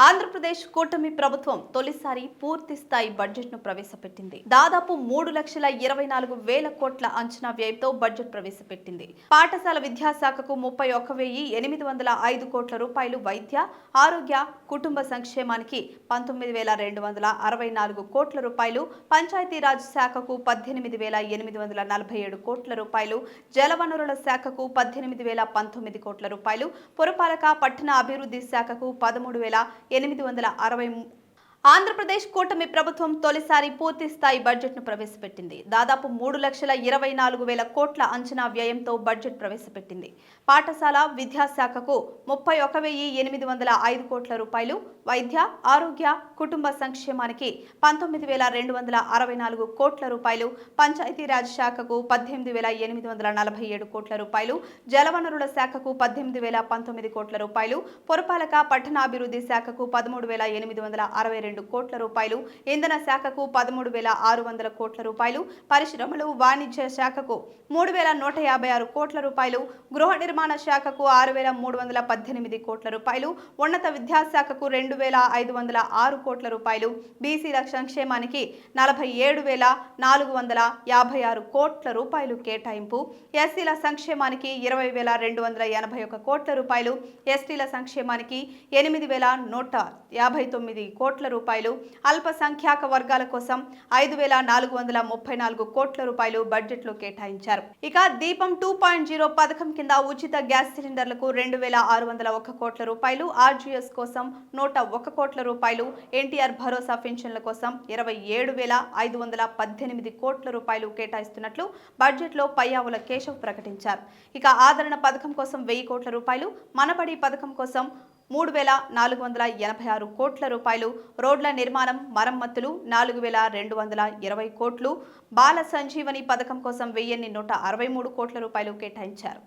ఆంధ్రప్రదేశ్ కూటమి ప్రభుత్వం తొలిసారి పూర్తి స్థాయి బడ్జెట్ ను ప్రవేశపెట్టింది. దాదాపు 3,24,000 కోట్ల అంచనా వ్యయంతో బడ్జెట్ ప్రవేశపెట్టింది. పాఠశాల విద్యాశాఖకు 31,805 కోట్ల రూపాయలు, వైద్య, ఆరోగ్య, కుటుంబ సంక్షేమానికి 19,264 కోట్ల రూపాయలు, పంచాయతీరాజ్ శాఖకు 18,847 కోట్ల రూపాయలు, జలవనరుల శాఖకు 18,019 కోట్ల రూపాయలు, పురపాలక పట్టణ అభివృద్ధి శాఖకు 13,860. ఆంధ్రప్రదేశ్ కూటమి ప్రభుత్వం తొలిసారి పూర్తి స్థాయి బడ్జెట్ ను ప్రవేశపెట్టింది. దాదాపు 3,24,000 కోట్ల అంచనా వ్యయంతో బడ్జెట్ ప్రవేశపెట్టింది. పాఠశాల విద్యాశాఖకు 31,805 కోట్ల రూపాయలు, వైద్య, ఆరోగ్య, కుటుంబ సంక్షేమానికి 19,264 కోట్ల రూపాయలు, పంచాయతీరాజ్ శాఖకు 18,847 కోట్ల రూపాయలు, జలవనరుల శాఖకు 18,019 కోట్ల రూపాయలు, పురపాలక పట్టణాభివృద్ధి శాఖకు 13,862 కోట్ల రూపాయలు, ఇంధన శాఖకు 13,600 కోట్ల రూపాయలు, పరిశ్రమలు వాణిజ్య శాఖకు 3,156 కోట్ల రూపాయలు, గృహ నిర్మాణ శాఖకు 6,318 కోట్ల రూపాయలు, ఉన్నత విద్యాశాఖకు 2,506 కోట్ల రూపాయలు, బీసీల సంక్షేమానికి 47,456 కోట్ల రూపాయలు కేటాయింపు, ఎస్సీల సంక్షేమానికి 20,281 కోట్ల రూపాయలు, ఎస్టీల సంక్షేమానికి 8,159 కోట్ల రూపాయలు, అల్పసంఖ్యాక వర్గాల కోసం 5,434 కోట్ల రూపాయలు బడ్జెట్లో కేటాయించారు. ఇక దీపం 2.0 పథకం కింద ఉచిత గ్యాస్ సిలిండర్లకు 2,601 కోట్ల రూపాయలు, ఆర్జీఎస్ కోసం 101 కోట్ల రూపాయలు, ఎన్టీఆర్ భరోసా పెన్షన్ల కోసం 27,518 కోట్ల రూపాయలు కేటాయిస్తున్నట్లు బడ్జెట్లో పయ్యావుల కేశవ్ ప్రకటించారు. ఇక ఆదరణ పథకం కోసం 1,000 కోట్ల రూపాయలు, మనబడి పథకం కోసం 3,486 కోట్ల రూపాయలు, రోడ్ల నిర్మాణం మరమ్మతులు 4,220 కోట్లు, బాల సంజీవని పథకం కోసం 1,163 కోట్ల రూపాయలు కేటాయించారు.